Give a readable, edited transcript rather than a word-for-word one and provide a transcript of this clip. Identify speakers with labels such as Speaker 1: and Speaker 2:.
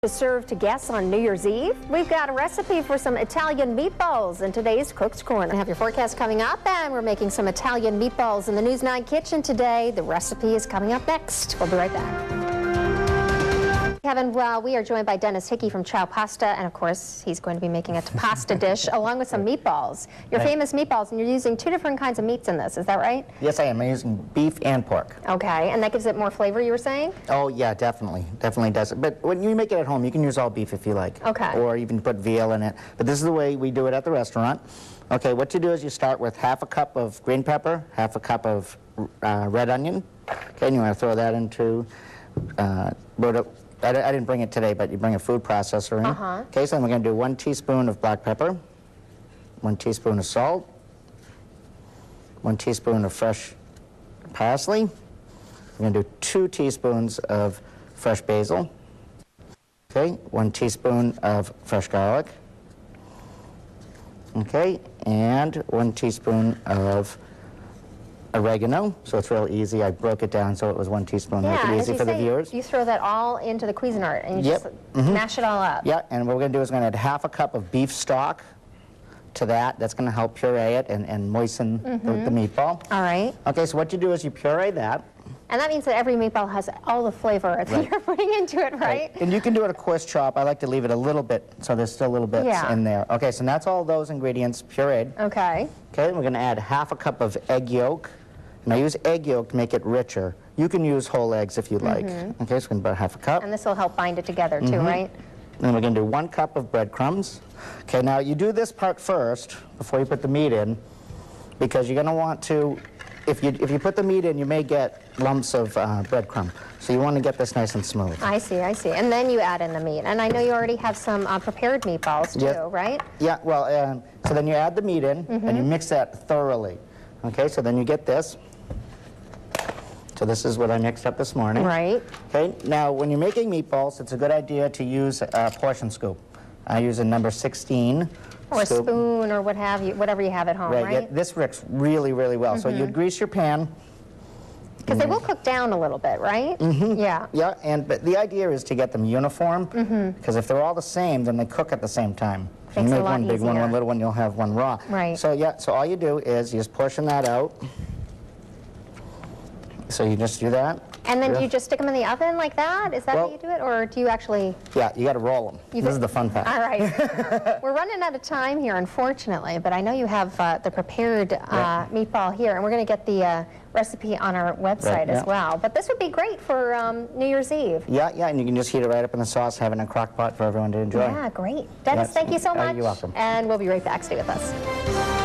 Speaker 1: To serve to guests on New Year's Eve, we've got a recipe for some Italian meatballs in today's Cook's Corner. We have your forecast coming up, and we're making some Italian meatballs in the News 9 kitchen today. The recipe is coming up next. We'll be right back. Kevin, well, we are joined by Dennis Hickey from Ciao Pasta, and of course, he's going to be making a pasta dish along with some meatballs. Your famous meatballs, and you're using two different kinds of meats in this, is that right?
Speaker 2: Yes, I am. I'm using beef and pork.
Speaker 1: Okay, and that gives it more flavor, you were saying?
Speaker 2: Oh, yeah, definitely. Definitely does it. But when you make it at home, you can use all beef if you like.
Speaker 1: Okay.
Speaker 2: Or even put veal in it. But this is the way we do it at the restaurant. Okay, what you do is you start with half a cup of green pepper, half a cup of red onion. Okay, and you want to throw that into, I didn't bring it today, but you bring a food processor in. Okay, so then we're going to do 1 teaspoon of black pepper, 1 teaspoon of salt, 1 teaspoon of fresh parsley. We're going to do 2 teaspoons of fresh basil. Okay, 1 teaspoon of fresh garlic. Okay, and 1 teaspoon of oregano, so it's real easy. I broke it down so it was 1 teaspoon.
Speaker 1: Yeah,
Speaker 2: make it easy for the viewers.
Speaker 1: You throw that all into the Cuisinart and you just mash it all up.
Speaker 2: Yeah, and what we're going to do is we're going to add half a cup of beef stock to that. That's going to help puree it and moisten the meatball.
Speaker 1: All right.
Speaker 2: Okay, so what you do is you puree that.
Speaker 1: And that means that every meatball has all the flavor that you're putting into it, right?
Speaker 2: And you can do it a coarse chop. I like to leave it a little bit, so there's still little bits in there. Okay, so that's all those ingredients pureed.
Speaker 1: Okay.
Speaker 2: Okay, we're going to add half a cup of egg yolk. And I use egg yolk to make it richer. You can use whole eggs if you like. Okay, so we're going to put half a cup.
Speaker 1: And this will help bind it together too, right?
Speaker 2: Then we're going to do 1 cup of breadcrumbs. Okay, now you do this part first before you put the meat in, because you're going to want to, if you put the meat in, you may get lumps of breadcrumb. So you want to get this nice and smooth.
Speaker 1: I see, I see. And then you add in the meat. And I know you already have some prepared meatballs too, right?
Speaker 2: Yeah, well, so then you add the meat in, and you mix that thoroughly. Okay, so then you get this. So this is what I mixed up this morning.
Speaker 1: Right.
Speaker 2: Okay, now when you're making meatballs, it's a good idea to use a portion scoop. I use a number 16
Speaker 1: or
Speaker 2: scoop.
Speaker 1: A spoon or what have you, whatever you have at home, right?
Speaker 2: Yeah, this works really, really well. So you'd grease your pan.
Speaker 1: Because they will cook down a little bit, right? Yeah.
Speaker 2: Yeah, but the idea is to get them uniform, because if they're all the same, then they cook at the same time. So you make one big one, one little one, you'll have one raw.
Speaker 1: Right.
Speaker 2: So yeah, so all you do is you just portion that out. So you just do that.
Speaker 1: And then do you just stick them in the oven like that? Is that how you do it? Or do you actually...
Speaker 2: Yeah, you got to roll them. This is the fun part.
Speaker 1: All right. We're running out of time here, unfortunately, but I know you have the prepared meatball here, and we're going to get the recipe on our website as well. But this would be great for New Year's Eve.
Speaker 2: Yeah, and you can just heat it right up in the sauce, have it in a crock pot for everyone to enjoy.
Speaker 1: Yeah, great. Dennis, thank you so much.
Speaker 2: You're welcome.
Speaker 1: And we'll be right back. Stay with us.